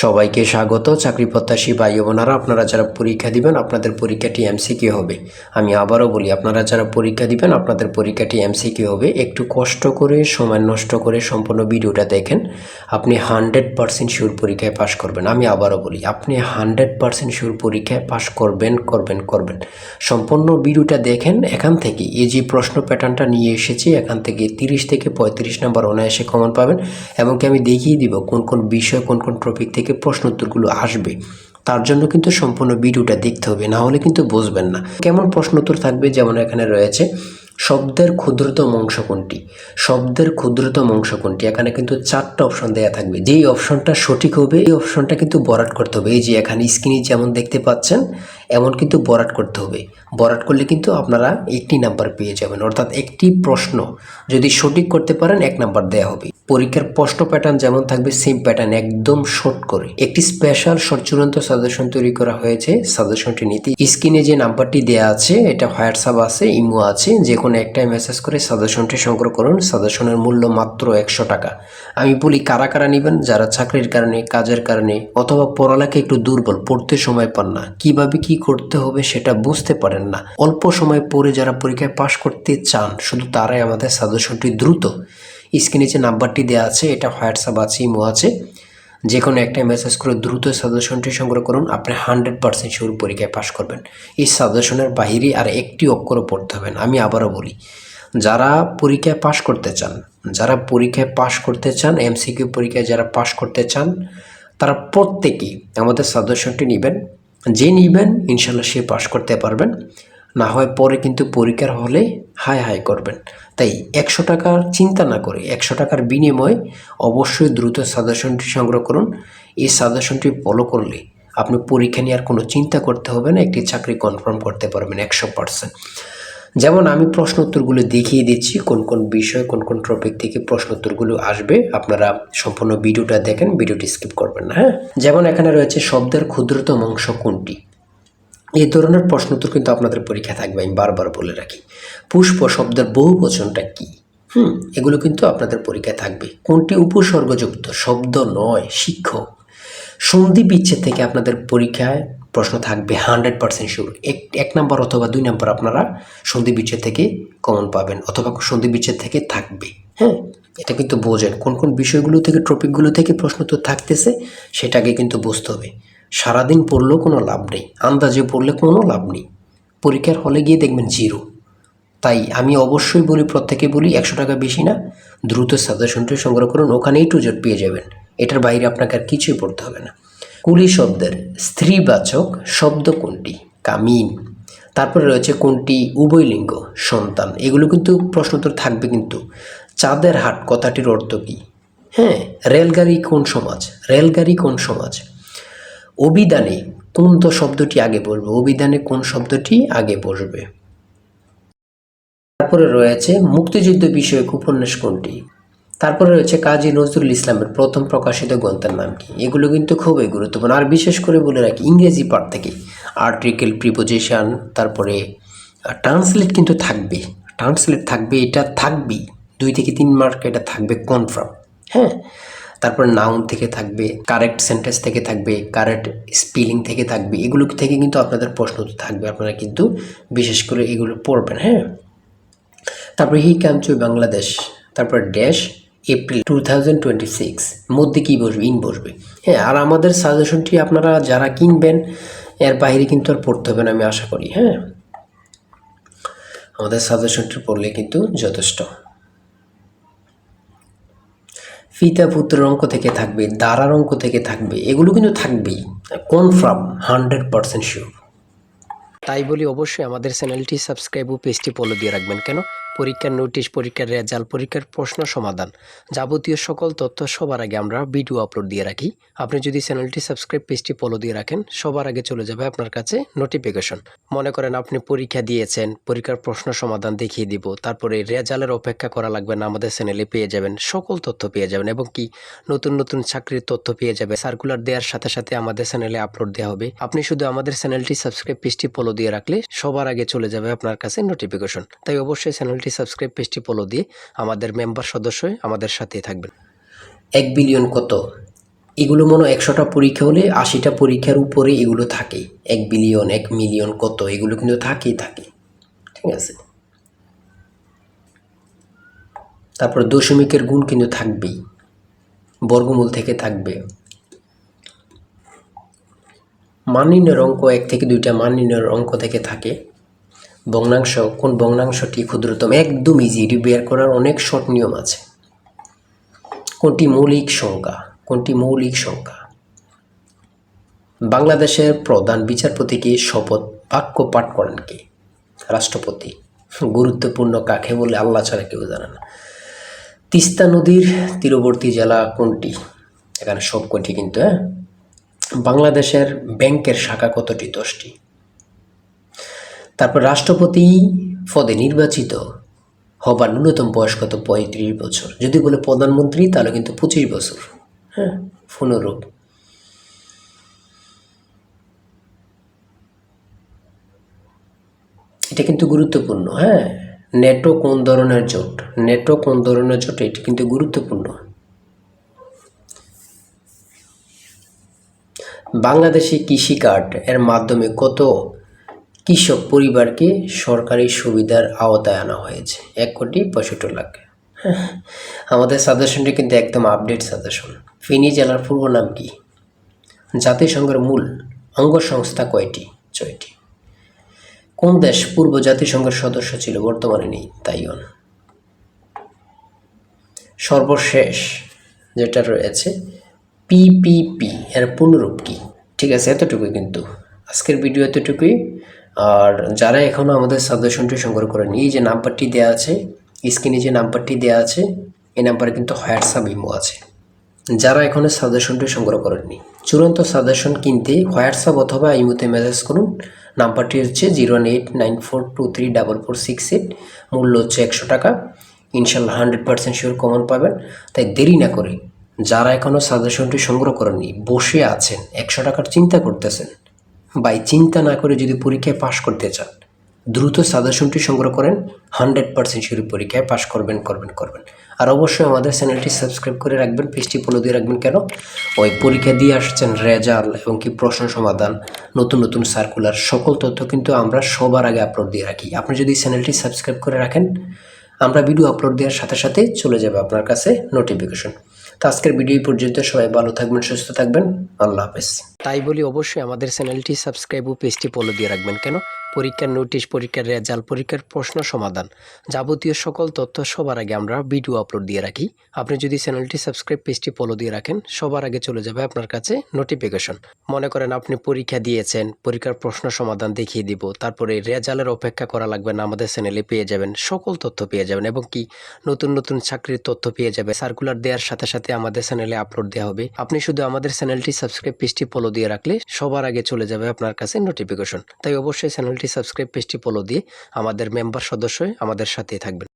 সবাইকে স্বাগত। চাকরি প্রত্যাশী ভাই বোনেরা, আপনারা যারা পরীক্ষা দিবেন আপনাদের পরীক্ষাটি এমসিকিউ হবে। আমি আবারও বলি, আপনারা যারা পরীক্ষা দিবেন আপনাদের পরীক্ষাটি এমসিকিউ হবে। একটু কষ্ট করে সময় নষ্ট করে সম্পূর্ণ ভিডিওটা দেখেন, আপনি 100% শিওর পরীক্ষায় পাশ করবেন। আমি আবারও বলি, আপনি 100% শিওর পরীক্ষায় পাশ করবেন করবেন করবেন। সম্পূর্ণ ভিডিওটা দেখেন। এখান থেকে এই যে প্রশ্ন প্যাটার্নটা নিয়ে এসেছি, এখান থেকে 30 থেকে 35 নাম্বার অনায়াসে কমন পাবেন। এমনকি আমি দেখিয়ে দিব কোন কোন বিষয় কোন কোন টপিক থেকে প্রশ্ন উত্তরগুলো আসবে। তার জন্য কিন্তু সম্পূর্ণ ভিডিওটা দেখতে হবে, না হলে কিন্তু বুঝবেন না কেমন প্রশ্ন উত্তর থাকবে। যেমন এখানে রয়েছে শব্দের ক্ষুদ্রতম অংশ কোনটি, শব্দের ক্ষুদ্রতম অংশ কোনটি। এখানে কিন্তু 4টা অপশন দেওয়া থাকবে। যেই অপশনটা সঠিক হবে এই অপশনটা কিন্তু বরাট করতে হবে। এই যে এখানে স্ক্রিনে যেমন দেখতে পাচ্ছেন এমন কিন্তু বরাট করতে হবে। বরাট করলে কিন্তু আপনারা 1 নাম্বার পেয়ে যাবেন, অর্থাৎ একটি প্রশ্ন যদি সঠিক করতে পারেন 1 নাম্বার দেওয়া হবে। পরীক্ষার প্রশ্ন প্যাটার্ন যেমন থাকবে সেম প্যাটার্ন, একদম শর্ট করে একটি স্পেশাল শর্ট চূড়ান্ত সাজেশন তৈরি করা হয়েছে। সাজেশনটি নিতে স্ক্রিনে যে নাম্বারটি দেওয়া আছে, এটা হোয়াটসঅ্যাপ আছে, ইমো আছে, যে কোনো একটাই মেসেজ করে সাজেশনটি সংগ্রহ করুন। সাজেশনের মূল্য মাত্র 100 টাকা। আমি বলি কারা কারা নেবেন, যারা চাকরির কারণে, কাজের কারণে অথবা পড়ালেখা একটু দুর্বল, পড়তে সময় পান না, কিভাবে কি করতে হবে সেটা বুঝতে পারেন না, অল্প সময় পড়ে যারা পরীক্ষায় পাশ করতে চান, শুধু তারাই আমাদের সাজেশনটি দ্রুত স্ক্রিনে যে নাম্বারটি দেওয়া আছে, এটা হোয়াটসঅ্যাপ আছে, ইমো আছে, যে কোনো একটা মেসেজ করে দ্রুত সাজেশনটি সংগ্রহ করুন। আপনি 100% শিওর পরীক্ষায় পাশ করবেন। এই সাজেশনের বাহিরে আর একটি অক্ষরও পড়তে হবে না। আমি আবারও বলি, যারা পরীক্ষায় পাশ করতে চান, যারা পরীক্ষায় পাশ করতে চান, এমসিকিউ পরীক্ষায় যারা পাশ করতে চান, তারা প্রত্যেকেই আমাদের সাজেশনটি নেবেন। যে নেবেন ইনশাল্লাহ সে পাশ করতে পারবেন, না হয় পরে কিন্তু পরীক্ষার হলে হাই হাই করবেন। তাই 100 টাকার চিন্তা না করে 100 টাকার বিনিময়ে অবশ্যই দ্রুত সাজেশনটি সংগ্রহ করুন। এই সাজেশনটি ফলো করলে আপনি পরীক্ষা নিয়ে আর কোনো চিন্তা করতে হবে না, একটি চাকরি কনফার্ম করতে পারবেন 100%। যেমন আমি প্রশ্ন উত্তরগুলো দেখিয়ে দিচ্ছি, কোন কোন বিষয় কোন কোন টপিক থেকে প্রশ্ন উত্তরগুলো আসবে। আপনারা সম্পূর্ণ ভিডিওটা দেখেন, ভিডিওটি স্কিপ করবেন না। হ্যাঁ, যেমন এখানে রয়েছে শব্দের ক্ষুদ্রতম অংশ কোনটি। এই ধরনের প্রশ্ন উত্তর কিন্তু আপনাদের পরীক্ষা থাকবে। আমি বারবার বলে রাখি, পুষ্প শব্দের বহুবচনটা কি, এগুলো কিন্তু আপনাদের পরীক্ষায় থাকবে। কোনটি উপসর্গযুক্ত শব্দ নয়, শিক্ষক। সন্ধি বিচ্ছেদ থেকে আপনাদের পরীক্ষায় প্রশ্ন থাকবে 100% শিওর। এক নাম্বার অথবা 2 নাম্বার আপনারা সন্ধি বিচ্ছেদ থেকে কমন পাবেন, অথবা সন্ধি বিচ্ছেদ থেকে থাকবে। হ্যাঁ, এটা কিন্তু বোঝেন কোন কোন বিষয়গুলো থেকে, টপিকগুলো থেকে প্রশ্ন তো থাকতেছে, সেটাকে কিন্তু বুঝতে হবে। সারাদিন পড়লেও কোনো লাভ নেই, আন্দাজে পড়লে কোনো লাভ নেই, পরীক্ষার হলে গিয়ে দেখবেন জিরো। তাই আমি অবশ্যই বলি, প্রত্যেকে বলি, 100 টাকা বেশি না, দ্রুত সাজেশনটি সংগ্রহ করুন, ওখানেই টু জেড পেয়ে যাবেন। এটার বাইরে আপনাকে আর কিছুই পড়তে হবে না। কুলি শব্দের স্ত্রীবাচক শব্দ কোনটি, কামিন। তারপরে রয়েছে কোনটি উভয়লিঙ্গ, সন্তান। এগুলো কিন্তু প্রশ্ন উত্তর থাকবে। কিন্তু চাঁদের হাট কথাটির অর্থ কী? হ্যাঁ, রেলগাড়ি কোন সমাজ, রেলগাড়ি কোন সমাজ। অভিধানে কোন তো শব্দটি আগে বসবে, অভিধানে কোন শব্দটি আগে বসবে। তারপরে রয়েছে মুক্তিযুদ্ধ বিষয়ক উপন্যাস কোনটি। তারপরে রয়েছে কাজী নজরুল ইসলামের প্রথম প্রকাশিত গ্রন্থের নাম কি। এগুলো কিন্তু খুবই গুরুত্বপূর্ণ। আর বিশেষ করে বলে রাখি, ইংরেজি পার্ট থেকে আর্টিকেল, প্রিপোজিশন, তারপরে ট্রান্সলেট কিন্তু থাকবে, ট্রান্সলেট থাকবে, এটা থাকবেই। 2 থেকে 3 মার্ক এটা থাকবে কনফার্ম। হ্যাঁ, তারপর নাউন থেকে থাকবে, কারেক্ট সেন্টেন্স থেকে থাকবে, কারেক্ট স্পেলিং থেকে থাকবে। এগুলো থেকে কিন্তু আপনাদের প্রশ্ন থাকবে, আপনারা কিন্তু বিশেষ করে এগুলো পড়বেন। হ্যাঁ, তারপরে হি কাম টু বাংলাদেশ, তারপর ড্যাশ এপ্রিল 2026 মধ্যে কী বসবে, ইন বসবে। হ্যাঁ, আর আমাদের সাজেশনটি আপনারা যারা কিনবেন এর বাইরে কিন্তু আর পড়তে হবে না, আমি আশা করি। হ্যাঁ, আমাদের সাজেশনটি পড়লে কিন্তু যথেষ্ট। পিতা পুত্রের অঙ্ক থেকে থাকবে, দ্বারার অঙ্ক থেকে থাকবে, এগুলো কিন্তু থাকবেই কনফার্ম, 100% শিওর। তাই বলি অবশ্যই আমাদের চ্যানেলটি সাবস্ক্রাইব ও পেজটি ফলো দিয়ে রাখবেন। কেন? পরীক্ষার নোটিশ, পরীক্ষার রেজাল্ট, পরীক্ষার প্রশ্ন সমাধান, যাবতীয় সকল তথ্য সবার আগে আমরা ভিডিও আপলোড দিয়ে রাখি। আপনি যদি চ্যানেলটি সাবস্ক্রাইব, পেজটি ফলো দিয়ে রাখেন, সবার আগে চলে যাবে আপনার কাছে নোটিফিকেশন। মনে করেন আপনি পরীক্ষা দিয়েছেন, পরীক্ষার প্রশ্ন সমাধান দেখিয়ে দিব, তারপরে রেজাল্টের অপেক্ষা করা লাগবে না, আমাদের চ্যানেলে পেয়ে যাবেন, সকল তথ্য পেয়ে যাবেন, এবং কি নতুন নতুন চাকরির তথ্য পেয়ে যাবে। সার্কুলার দেওয়ার সাথে সাথে আমাদের চ্যানেলে আপলোড দেওয়া হবে। আপনি শুধু আমাদের চ্যানেলটি সাবস্ক্রাইব, পেজটি ফলো দিয়ে রাখলে সবার আগে চলে যাবে আপনার কাছে নোটিফিকেশন। তাই অবশ্যই চ্যানেলটি সাবস্ক্রাইব, পেজটি ফলো দিয়ে আমাদের মেম্বার সদস্য হয়ে আমাদের সাথেই থাকবেন। 1 বিলিয়ন কত? এগুলো মনে হয় 100টা পরীক্ষা হলে 80টা পরীক্ষার উপরে এগুলো থাকে। 1 বিলিয়ন 1 মিলিয়ন কত এগুলো কিন্তু থাকেই থাকে, ঠিক আছে। তারপর দশমিকের গুণ কিন্তু থাকবেই, বর্গমূল থেকে থাকবে। মান নির্ণয়ের অঙ্ক 1 থেকে 2টা মান নির্ণয়ের অঙ্ক থেকে থাকে। ভগ্নাংশ, কোন ভগ্নাংশটি ক্ষুদ্রতম, একদম ইজি, এটি বের করার অনেক শর্ট নিয়ম আছে। কোনটি মৌলিক সংখ্যা, কোনটি মৌলিক সংখ্যা। বাংলাদেশের প্রধান বিচারপতিকে শপথ বাক্য পাঠ করেন কে? রাষ্ট্রপতি। গুরুত্বপূর্ণ কাকে বলে আল্লাহ ছাড়া কেউ জানে না। তিস্তা নদীর তীরবর্তী জেলা কোনটি? এখানে সব কটি কিন্তু। বাংলাদেশের ব্যাংকের শাখা কতটি? 10টি। তারপর রাষ্ট্রপতি পদে নির্বাচিত হবার ন্যূনতম বয়স কত? 35 বছর। যদি বলে প্রধানমন্ত্রী তাহলে কিন্তু 25 বছর। হ্যাঁ, পুনরূপ। এটা কিন্তু গুরুত্বপূর্ণ। হ্যাঁ, নেটো কোন ধরনের জোট? নেটো কোন ধরনের জোট? এটি কিন্তু গুরুত্বপূর্ণ। বাংলাদেশি কৃষি কার্ড এর মাধ্যমে কত কৃষক পরিবারকে সরকারি সুবিধার আওতায় আনা হয়েছে? 1,65,00,000। আমাদের সাজেশনটি কিন্তু একদম আপডেট সাজেশন। ফেনী জেলার পূর্ব নাম কি? জাতিসংঘের মূল অঙ্গ সংস্থা কয়টি? 6টি। কোন দেশ পূর্ব জাতিসংঘের সদস্য ছিল, বর্তমানে নেই? তাইওয়ান। সর্বশেষ যেটা রয়েছে পিপিপি এর পুনরূপ কি? ঠিক আছে, এতটুকুই কিন্তু আজকের ভিডিও, এতটুকুই। আর যারা এখনও আমাদের সাজেশনটি সংগ্রহ করেনি, এই যে নাম্বারটি দেওয়া আছে স্ক্রিনে, যে নাম্বারটি দেওয়া আছে এই নাম্বারে কিন্তু হোয়াটসঅ্যাপ ইমো আছে। যারা এখনও সাজেশনটি সংগ্রহ করেননি, চূড়ান্ত সাজেশন কিনতে হোয়াটসঅ্যাপ অথবা ইমোতে মেসেজ করুন। নাম্বারটি হচ্ছে 01894234468। মূল্য হচ্ছে 100 টাকা। ইনশাল্লাহ 100% শিওর কমন পাবেন। তাই দেরি না করে যারা এখনও সাজেশনটি সংগ্রহ করেননি, বসে আছেন 100 টাকার চিন্তা করতেছেন, বাই চিন্তা না করে যদি পরীক্ষায় পাশ করতে চান, দ্রুত সাজেশনটি সংগ্রহ করেন। 100% শিওর পরীক্ষায় পাশ করবেন। আর অবশ্যই আমাদের চ্যানেলটি সাবস্ক্রাইব করে রাখবেন, পেজটি ফলো দিয়ে রাখবেন। কেন? ওই পরীক্ষা দিয়ে আসছেন রেজাল্ট এবং কি প্রশ্ন সমাধান, নতুন সার্কুলার, সকল তথ্য কিন্তু আমরা সবার আগে আপলোড দিয়ে রাখি। আপনি যদি চ্যানেলটি সাবস্ক্রাইব করে রাখেন, আমরা ভিডিও আপলোড দেওয়ার সাথে সাথে চলে যাবে আপনার কাছে নোটিফিকেশন। তো আজকের ভিডিও পর্যন্ত, সবাই ভালো থাকবেন, সুস্থ থাকবেন, আল্লাহ হাফেজ। তাই বলি অবশ্যই আমাদের চ্যানেলটি সাবস্ক্রাইব ও পেজটি ফলো দিয়ে রাখবেন। কেন? পরীক্ষার নোটিশ, পরীক্ষার রেজাল্ট, পরীক্ষার প্রশ্ন সমাধান, যাবতীয় সকল তথ্য সবার আগে আমরা ভিডিও আপলোড দিয়ে রাখি। আপনি যদি চ্যানেলটি সাবস্ক্রাইব, পেজটি ফলো দিয়ে রাখেন, সবার আগে চলে যাবে আপনার কাছে নোটিফিকেশন। মনে করেন আপনি পরীক্ষা দিয়েছেন, পরীক্ষার প্রশ্ন সমাধান দেখিয়ে দিব, তারপরে রেজাল্টের অপেক্ষা করা লাগবে না, আমাদের চ্যানেলে পেয়ে যাবেন, সকল তথ্য পেয়ে যাবেন এবং কি নতুন চাকরির তথ্য পেয়ে যাবে। সার্কুলার দেওয়ার সাথে সাথে আমাদের চ্যানেলে আপলোড দেওয়া হবে। আপনি শুধু আমাদের চ্যানেলটি সাবস্ক্রাইব, পেজটি ফলো দিয়ে রাখলে সবার আগে চলে যাবে আপনার কাছে নোটিফিকেশন। তাই অবশ্যই চ্যানেলটি সাবস্ক্রাইব, পেজটি ফলো দিয়ে আমাদের মেম্বার সদস্য হয়ে আমাদের সাথেই থাকবেন।